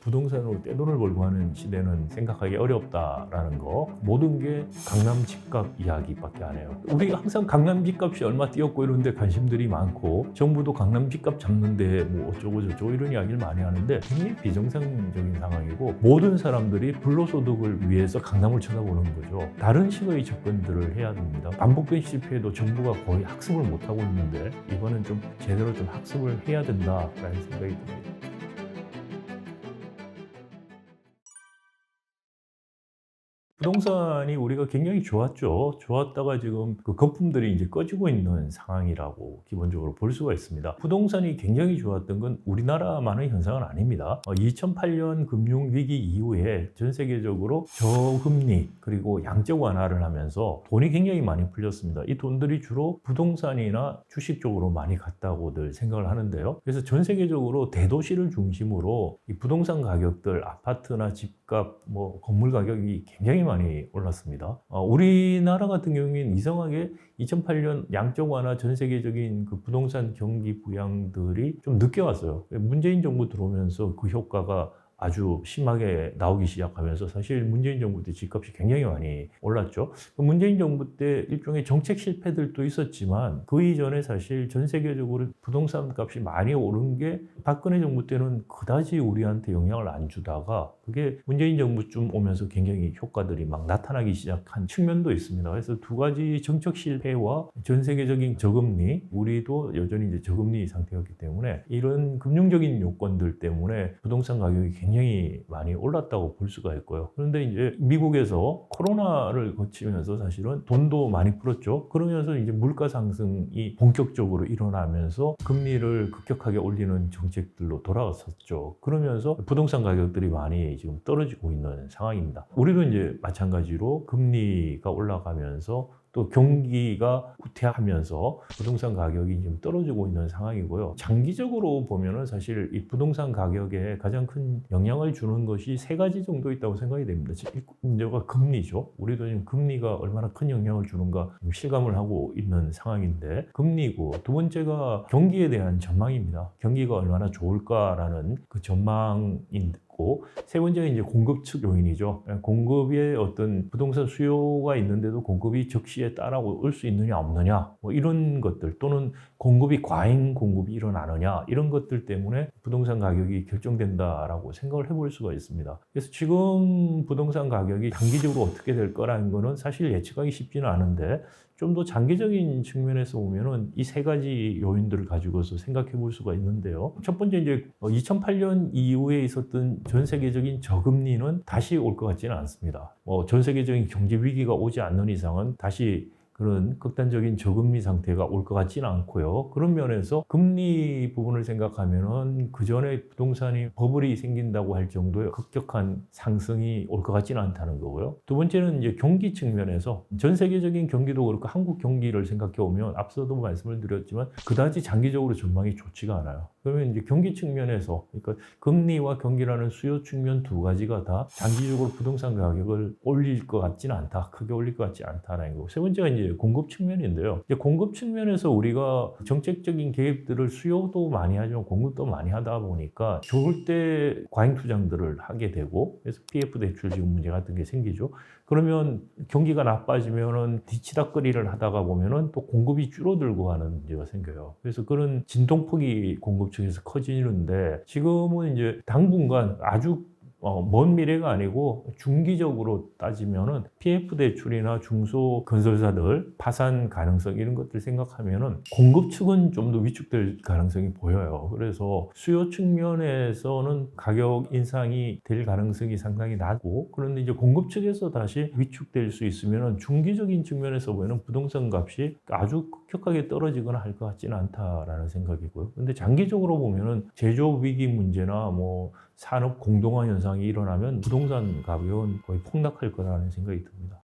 부동산으로 떼돈을 벌고 하는 시대는 생각하기 어렵다라는 거. 모든 게 강남 집값 이야기밖에 안 해요. 우리 항상 강남 집값이 얼마 뛰었고 이런 데 관심들이 많고 정부도 강남 집값 잡는데 뭐 어쩌고 저쩌고 이런 이야기를 많이 하는데 굉장히 비정상적인 상황이고 모든 사람들이 불로소득을 위해서 강남을 쳐다보는 거죠. 다른 식의 접근들을 해야 됩니다. 반복된 실패에도 정부가 거의 학습을 못하고 있는데 이거는 좀 제대로 좀 학습을 해야 된다라는 생각이 듭니다. 부동산이 우리가 굉장히 좋았죠. 좋았다가 지금 그 거품들이 이제 꺼지고 있는 상황이라고 기본적으로 볼 수가 있습니다. 부동산이 굉장히 좋았던 건 우리나라만의 현상은 아닙니다. 2008년 금융위기 이후에 전 세계적으로 저금리 그리고 양적 완화를 하면서 돈이 굉장히 많이 풀렸습니다. 이 돈들이 주로 부동산이나 주식 쪽으로 많이 갔다고들 생각을 하는데요. 그래서 전 세계적으로 대도시를 중심으로 이 부동산 가격들, 아파트나 집값, 뭐 건물 가격이 굉장히 많이 올랐습니다. 우리나라 같은 경우에는 이상하게 2008년 양적 완화 전 세계적인 그 부동산 경기 부양들이 좀 늦게 왔어요. 문재인 정부 들어오면서 그 효과가 아주 심하게 나오기 시작하면서 사실 문재인 정부 때 집값이 굉장히 많이 올랐죠. 문재인 정부 때 일종의 정책 실패들도 있었지만 그 이전에 사실 전 세계적으로 부동산 값이 많이 오른 게 박근혜 정부 때는 그다지 우리한테 영향을 안 주다가 그게 문재인 정부쯤 오면서 굉장히 효과들이 막 나타나기 시작한 측면도 있습니다. 그래서 두 가지 정책 실패와 전 세계적인 저금리, 우리도 여전히 이제 저금리 상태였기 때문에 이런 금융적인 요건들 때문에 부동산 가격이 굉장히 많이 올랐다고 볼 수가 있고요. 그런데 이제 미국에서 코로나를 거치면서 사실은 돈도 많이 풀었죠. 그러면서 이제 물가 상승이 본격적으로 일어나면서 금리를 급격하게 올리는 정책들로 돌아갔었죠. 그러면서 부동산 가격들이 많이 지금 떨어지고 있는 상황입니다. 우리도 이제 마찬가지로 금리가 올라가면서 또 경기가 후퇴하면서 부동산 가격이 지금 떨어지고 있는 상황이고요. 장기적으로 보면은 사실 이 부동산 가격에 가장 큰 영향을 주는 것이 세 가지 정도 있다고 생각이 됩니다. 문제가 금리죠. 우리도 지금 금리가 얼마나 큰 영향을 주는가 실감을 하고 있는 상황인데 금리고 두 번째가 경기에 대한 전망입니다. 경기가 얼마나 좋을까라는 그 전망인데 세 번째는 이제 공급 측 요인이죠. 공급에 어떤 부동산 수요가 있는데도 공급이 적시에 따라올 수 있느냐 없느냐 뭐 이런 것들 또는 공급이 과잉 공급이 일어나느냐 이런 것들 때문에 부동산 가격이 결정된다라고 생각을 해볼 수가 있습니다. 그래서 지금 부동산 가격이 장기적으로 어떻게 될 거라는 거는 사실 예측하기 쉽지는 않은데 좀 더 장기적인 측면에서 보면은 이 세 가지 요인들을 가지고서 생각해 볼 수가 있는데요. 첫 번째 이제 2008년 이후에 있었던 전 세계적인 저금리는 다시 올 것 같지는 않습니다. 전 세계적인 경제 위기가 오지 않는 이상은 다시 그런 극단적인 저금리 상태가 올 것 같지는 않고요. 그런 면에서 금리 부분을 생각하면은 그 전에 부동산이 버블이 생긴다고 할 정도의 급격한 상승이 올 것 같지는 않다는 거고요. 두 번째는 이제 경기 측면에서 전 세계적인 경기도 그렇고 한국 경기를 생각해 보면 앞서도 말씀을 드렸지만 그다지 장기적으로 전망이 좋지가 않아요. 그러면 이제 경기 측면에서 그러니까 금리와 경기라는 수요 측면 두 가지가 다 장기적으로 부동산 가격을 올릴 것 같지는 않다. 크게 올릴 것 같지 않다는 거고. 세 번째가 이제 공급 측면인데요. 이제 공급 측면에서 우리가 정책적인 계획들을 수요도 많이 하지만 공급도 많이 하다 보니까 좋을 때 과잉 투자들을 하게 되고 그래서 PF 대출 지금 문제 같은 게 생기죠. 그러면 경기가 나빠지면은 뒤치다꺼리를 하다가 보면은 또 공급이 줄어들고 하는 문제가 생겨요. 그래서 그런 진동폭이 공급 측에서 커지는데 지금은 이제 당분간 아주 먼 미래가 아니고 중기적으로 따지면은 PF 대출이나 중소 건설사들 파산 가능성 이런 것들 생각하면은 공급 측은 좀 더 위축될 가능성이 보여요. 그래서 수요 측면에서는 가격 인상이 될 가능성이 상당히 낮고 그런데 이제 공급 측에서 다시 위축될 수 있으면은 중기적인 측면에서 보면 부동산 값이 아주 급격하게 떨어지거나 할 것 같지는 않다라는 생각이고요. 근데 장기적으로 보면은 제조업 위기 문제나 뭐 산업 공동화 현상이 일어나면 부동산 가격은 거의 폭락할 거라는 생각이 듭니다.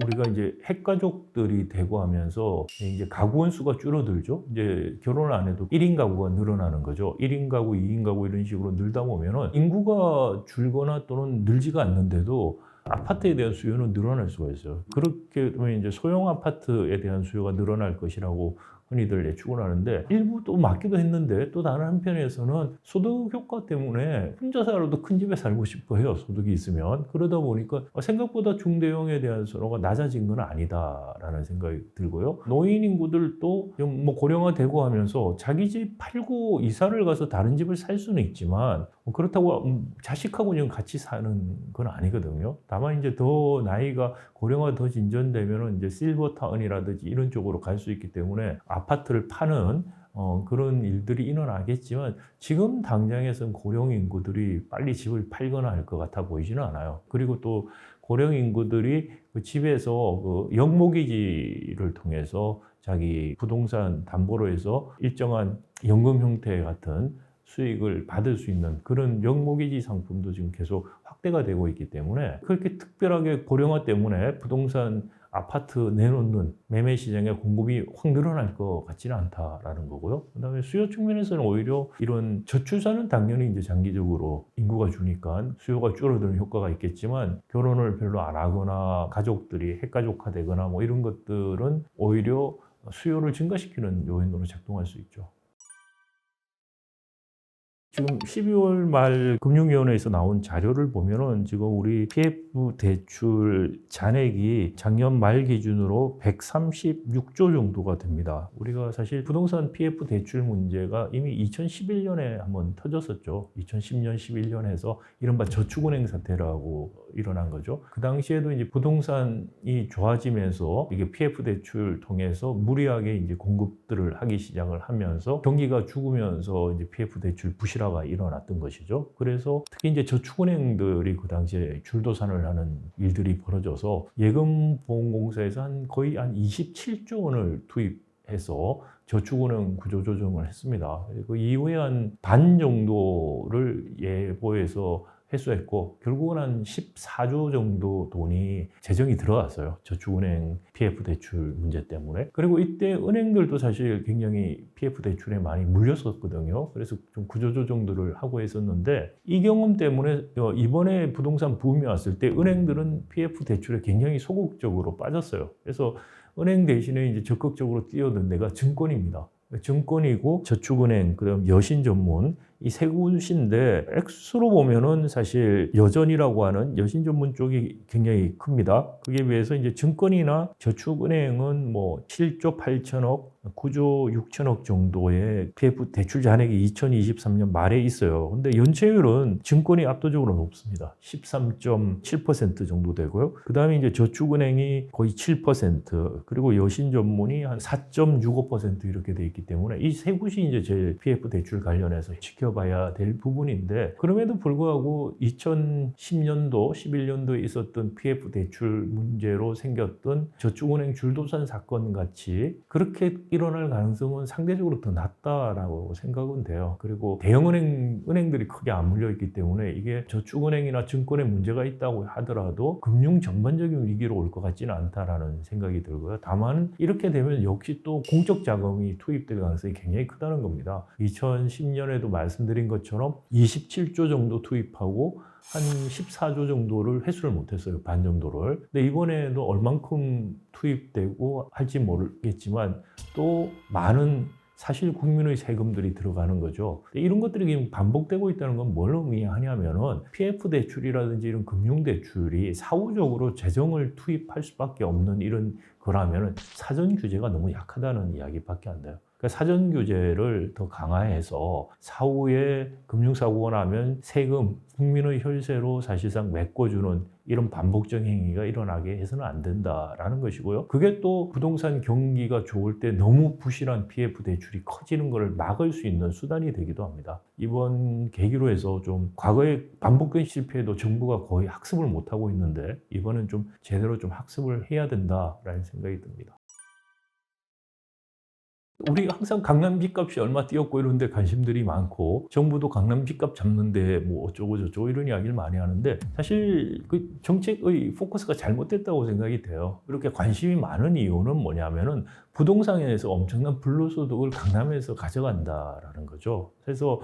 우리가 이제 핵가족들이 되고 하면서 이제 가구 원수가 줄어들죠. 이제 결혼을 안 해도 1인 가구가 늘어나는 거죠. 1인 가구, 2인 가구 이런 식으로 늘다 보면은 인구가 줄거나 또는 늘지가 않는데도 아파트에 대한 수요는 늘어날 수가 있어요. 그렇게 되면 이제 소형 아파트에 대한 수요가 늘어날 것이라고 흔히들 예측을 하는데 일부 또 맞기도 했는데 또 다른 한편에서는 소득 효과 때문에 혼자 살아도 큰 집에 살고 싶어 해요. 소득이 있으면. 그러다 보니까 생각보다 중대형에 대한 선호가 낮아진 건 아니다라는 생각이 들고요. 노인 인구들도 좀 뭐 고령화되고 하면서 자기 집 팔고 이사를 가서 다른 집을 살 수는 있지만 그렇다고 자식하고 지금 같이 사는 건 아니거든요. 다만 이제 더 나이가 고령화 더 진전되면은 이제 실버타운이라든지 이런 쪽으로 갈 수 있기 때문에 아파트를 파는 그런 일들이 일어나겠지만 지금 당장에선 고령 인구들이 빨리 집을 팔거나 할 것 같아 보이지는 않아요. 그리고 또 고령 인구들이 그 집에서 그 영목이지를 통해서 자기 부동산 담보로 해서 일정한 연금 형태 같은 수익을 받을 수 있는 그런 영목이지 상품도 지금 계속 확대가 되고 있기 때문에 그렇게 특별하게 고령화 때문에 부동산 아파트 내놓는 매매 시장의 공급이 확 늘어날 것 같지는 않다라는 거고요. 그다음에 수요 측면에서는 오히려 이런 저출산은 당연히 이제 장기적으로 인구가 주니까 수요가 줄어드는 효과가 있겠지만 결혼을 별로 안 하거나 가족들이 핵가족화되거나 뭐 이런 것들은 오히려 수요를 증가시키는 요인으로 작동할 수 있죠. 지금 12월 말 금융위원회에서 나온 자료를 보면은 지금 우리 PF 대출 잔액이 작년 말 기준으로 136조 정도가 됩니다. 우리가 사실 부동산 PF 대출 문제가 이미 2011년에 한번 터졌었죠. 2010년, 11년에서 이른바 저축은행 사태라고 일어난 거죠. 그 당시에도 이제 부동산이 좋아지면서 이게 PF 대출 통해서 무리하게 이제 공급들을 하기 시작을 하면서 경기가 죽으면서 이제 PF 대출 부실화 가 일어났던 것이죠. 그래서 특히 이제 저축은행들이 그 당시에 줄도산을 하는 일들이 벌어져서 예금보험공사에서 거의 한 27조 원을 투입해서 저축은행 구조조정을 했습니다. 그 이후에 한 반 정도를 예보해서 회수했고 결국은 한 14조 정도 돈이 재정이 들어갔어요. 저축은행 PF 대출 문제 때문에. 그리고 이때 은행들도 사실 굉장히 PF 대출에 많이 물렸었거든요. 그래서 좀 구조조정들을 하고 있었는데 이 경험 때문에 이번에 부동산 붐이 왔을 때 은행들은 PF 대출에 굉장히 소극적으로 빠졌어요. 그래서 은행 대신에 이제 적극적으로 뛰어든 데가 증권입니다. 증권이고 저축은행, 그다음 여신 전문 이 세 곳인데 액수로 보면은 사실 여전이라고 하는 여신 전문 쪽이 굉장히 큽니다. 그에 비해서 이제 증권이나 저축은행은 뭐 7조 8천억, 9조 6천억 정도의 PF 대출 잔액이 2023년 말에 있어요. 근데 연체율은 증권이 압도적으로 높습니다. 13.7% 정도 되고요. 그다음에 이제 저축은행이 거의 7%, 그리고 여신 전문이 한 4.65% 이렇게 돼 있기 때문에 이 세 곳이 이제 제일 PF 대출 관련해서 지켜봐야 될 부분인데 그럼에도 불구하고 2010년도, 11년도에 있었던 PF 대출 문제로 생겼던 저축은행 줄도산 사건 같이 그렇게 일어날 가능성은 상대적으로 더 낮다라고 생각은 돼요. 그리고 은행들이 크게 안 물려있기 때문에 이게 저축은행이나 증권에 문제가 있다고 하더라도 금융 전반적인 위기로 올 것 같지는 않다라는 생각이 들고요. 다만 이렇게 되면 역시 또 공적 자금이 투입될 가능성이 굉장히 크다는 겁니다. 2010년에도 말씀드린 것처럼 27조 정도 투입하고 한 14조 정도를 회수를 못했어요. 반 정도를. 근데 이번에도 얼만큼 투입되고 할지 모르겠지만 또 많은 사실 국민의 세금들이 들어가는 거죠. 이런 것들이 반복되고 있다는 건 뭘 의미하냐면은 PF 대출이라든지 이런 금융 대출이 사후적으로 재정을 투입할 수밖에 없는 이런 거라면은 사전 규제가 너무 약하다는 이야기밖에 안 돼요. 그러니까 사전 규제를 더 강화해서 사후에 금융사고가 나면 세금, 국민의 혈세로 사실상 메꿔주는 이런 반복적 행위가 일어나게 해서는 안 된다라는 것이고요. 그게 또 부동산 경기가 좋을 때 너무 부실한 PF 대출이 커지는 것을 막을 수 있는 수단이 되기도 합니다. 이번 계기로 해서 좀 과거에 반복된 실패에도 정부가 거의 학습을 못하고 있는데 이번엔 좀 제대로 좀 학습을 해야 된다라는 생각이 듭니다. 우리 항상 강남 집값이 얼마 뛰었고 이런 데 관심들이 많고 정부도 강남 집값 잡는데 뭐 어쩌고 저쩌고 이런 이야기를 많이 하는데 사실 그 정책의 포커스가 잘못됐다고 생각이 돼요. 이렇게 관심이 많은 이유는 뭐냐면은 부동산에서 엄청난 불로소득을 강남에서 가져간다라는 거죠. 그래서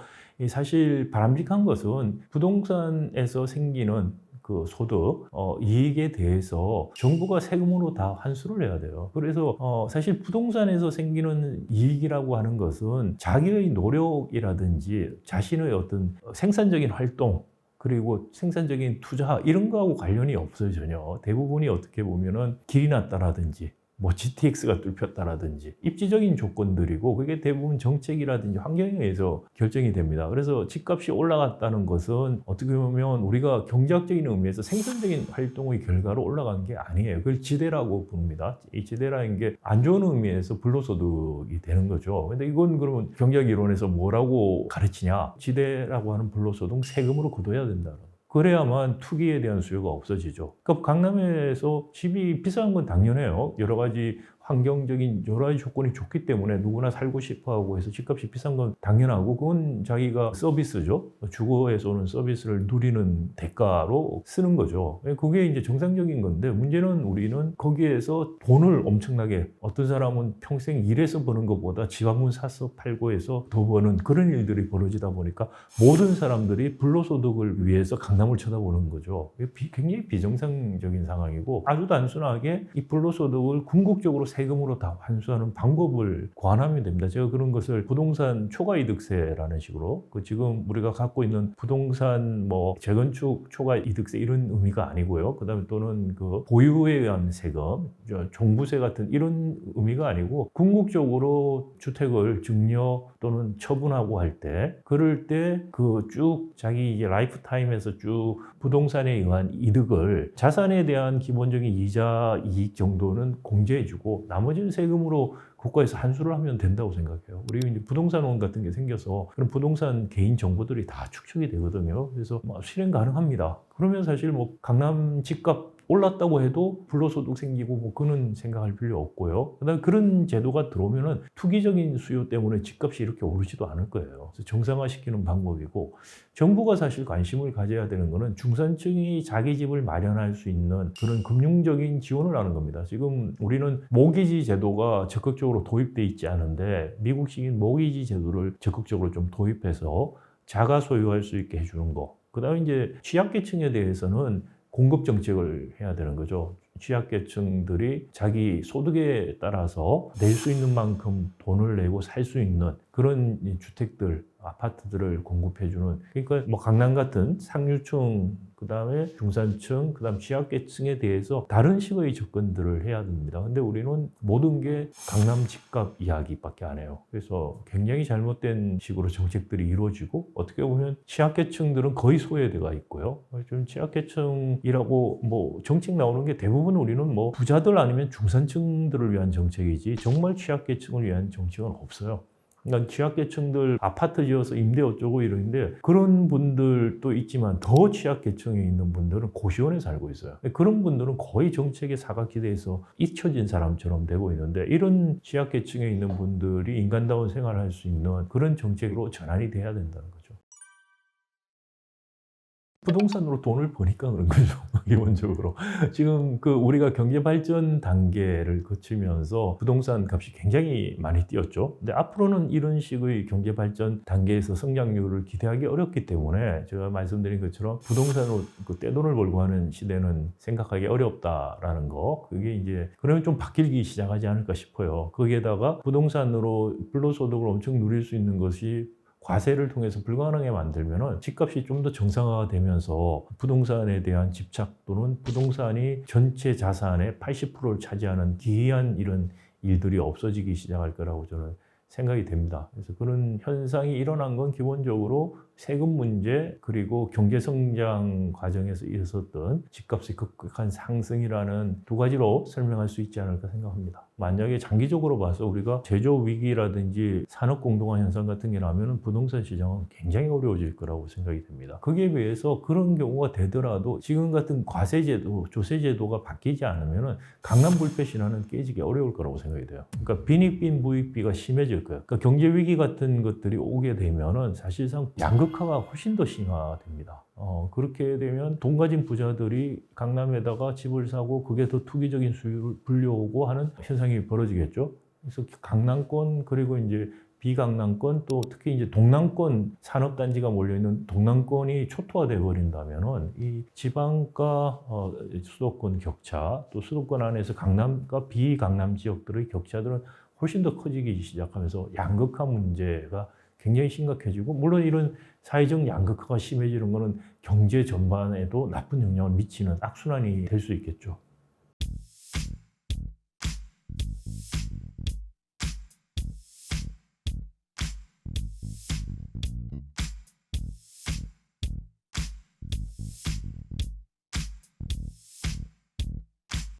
사실 바람직한 것은 부동산에서 생기는 그 소득, 이익에 대해서 정부가 세금으로 다 환수를 해야 돼요. 그래서 사실 부동산에서 생기는 이익이라고 하는 것은 자기의 노력이라든지 자신의 어떤 생산적인 활동, 그리고 생산적인 투자 이런 거하고 관련이 없어요. 전혀. 대부분이 어떻게 보면은 길이 났다라든지 뭐 GTX가 뚫혔다라든지 입지적인 조건들이고, 그게 대부분 정책이라든지 환경에 의해서 결정이 됩니다. 그래서 집값이 올라갔다는 것은 어떻게 보면 우리가 경제학적인 의미에서 생산적인 활동의 결과로 올라간 게 아니에요. 그걸 지대라고 부릅니다. 이 지대라는 게 안 좋은 의미에서 불로소득이 되는 거죠. 근데 이건 그러면 경제학 이론에서 뭐라고 가르치냐? 지대라고 하는 불로소득 세금으로 거둬야 된다. 그래야만 투기에 대한 수요가 없어지죠. 그러니까 강남에서 집이 비싼 건 당연해요. 여러 가지 환경적인 여러 가지 조건이 좋기 때문에 누구나 살고 싶어 하고 해서 집값이 비싼 건 당연하고, 그건 자기가 서비스죠. 주거에서 오는 서비스를 누리는 대가로 쓰는 거죠. 그게 이제 정상적인 건데, 문제는 우리는 거기에서 돈을 엄청나게, 어떤 사람은 평생 일해서 버는 것보다 집 한 번 사서 팔고 해서 더 버는 그런 일들이 벌어지다 보니까 모든 사람들이 불로소득을 위해서 강남을 쳐다보는 거죠. 굉장히 비정상적인 상황이고, 아주 단순하게 이 불로소득을 궁극적으로 세금으로 다 환수하는 방법을 관하면 됩니다. 제가 그런 것을 부동산 초과이득세라는 식으로, 지금 우리가 갖고 있는 부동산 뭐 재건축 초과이득세 이런 의미가 아니고요. 그다음에 또는 그 보유에 의한 세금, 종부세 같은 이런 의미가 아니고, 궁극적으로 주택을 증여 또는 처분하고 할 때, 그럴 때 그 쭉 자기 이제 라이프 타임에서 쭉 부동산에 의한 이득을, 자산에 대한 기본적인 이자 이익 정도는 공제해주고 나머지는 세금으로 국가에서 환수를 하면 된다고 생각해요. 우리 이제 부동산원 같은 게 생겨서 그런 부동산 개인 정보들이 다 축적이 되거든요. 그래서 실행 가능합니다. 그러면 사실 뭐 강남 집값 올랐다고 해도 불로소득 생기고 뭐 그는 생각할 필요 없고요. 그다음에 그런 제도가 들어오면은 투기적인 수요 때문에 집값이 이렇게 오르지도 않을 거예요. 그래서 정상화시키는 방법이고, 정부가 사실 관심을 가져야 되는 거는 중산층이 자기 집을 마련할 수 있는 그런 금융적인 지원을 하는 겁니다. 지금 우리는 모기지 제도가 적극적으로 도입돼 있지 않은데, 미국식인 모기지 제도를 적극적으로 좀 도입해서 자가 소유할 수 있게 해주는 거. 그다음에 이제 취약계층에 대해서는 공급 정책을 해야 되는 거죠. 취약계층들이 자기 소득에 따라서 낼 수 있는 만큼 돈을 내고 살 수 있는 그런 주택들, 아파트들을 공급해주는, 그러니까 뭐 강남 같은 상류층, 그다음에 중산층, 그다음 취약계층에 대해서 다른 식의 접근들을 해야 됩니다. 근데 우리는 모든 게 강남 집값 이야기밖에 안 해요. 그래서 굉장히 잘못된 식으로 정책들이 이루어지고, 어떻게 보면 취약계층들은 거의 소외되어 있고요. 좀 취약계층이라고 뭐 정책 나오는 게 대부분 우리는 뭐 부자들 아니면 중산층들을 위한 정책이지 정말 취약계층을 위한 정책은 없어요. 그러니까 취약계층들 아파트 지어서 임대 어쩌고 이러는데, 그런 분들도 있지만 더 취약계층에 있는 분들은 고시원에 살고 있어요. 그런 분들은 거의 정책의 사각지대에서 잊혀진 사람처럼 되고 있는데, 이런 취약계층에 있는 분들이 인간다운 생활을 할 수 있는 그런 정책으로 전환이 돼야 된다는 거죠. 부동산으로 돈을 버니까 그런 거죠. 기본적으로. 지금 우리가 경제 발전 단계를 거치면서 부동산 값이 굉장히 많이 뛰었죠. 근데 앞으로는 이런 식의 경제 발전 단계에서 성장률을 기대하기 어렵기 때문에, 제가 말씀드린 것처럼 부동산으로 떼돈을 벌고 하는 시대는 생각하기 어렵다라는 거. 그게 이제 그러면 좀 바뀌기 시작하지 않을까 싶어요. 거기에다가 부동산으로 불로소득을 엄청 누릴 수 있는 것이 과세를 통해서 불가능하게 만들면은 집값이 좀 더 정상화가 되면서 부동산에 대한 집착, 또는 부동산이 전체 자산의 80%를 차지하는 기이한 이런 일들이 없어지기 시작할 거라고 저는 생각이 됩니다. 그래서 그런 현상이 일어난 건 기본적으로 세금 문제, 그리고 경제 성장 과정에서 있었던 집값의 급격한 상승이라는 두 가지로 설명할 수 있지 않을까 생각합니다. 만약에 장기적으로 봐서 우리가 제조 위기라든지 산업 공동화 현상 같은 게 나면은 부동산 시장은 굉장히 어려워질 거라고 생각이 됩니다. 거기에 비해서 그런 경우가 되더라도 지금 같은 과세제도, 조세제도가 바뀌지 않으면은 강남 불패 신화는 깨지기 어려울 거라고 생각이 돼요. 그러니까 빈익빈 무익비가 심해질 거예요. 그러니까 경제 위기 같은 것들이 오게 되면은 사실상 양극화가 훨씬 더 심화됩니다. 그렇게 되면 돈 가진 부자들이 강남에다가 집을 사고 그게 더 투기적인 수요를 불려오고 하는 현상이 벌어지겠죠. 그래서 강남권, 그리고 이제 비강남권 또 특히 이제 동남권 산업단지가 몰려있는 동남권이 초토화돼 버린다면은 이 지방과 수도권 격차 또 수도권 안에서 강남과 비강남 지역들의 격차들은 훨씬 더 커지기 시작하면서 양극화 문제가 굉장히 심각해지고 물론 이런 사회적 양극화가 심해지는 것은 경제 전반에도 나쁜 영향을 미치는 악순환이 될 수 있겠죠.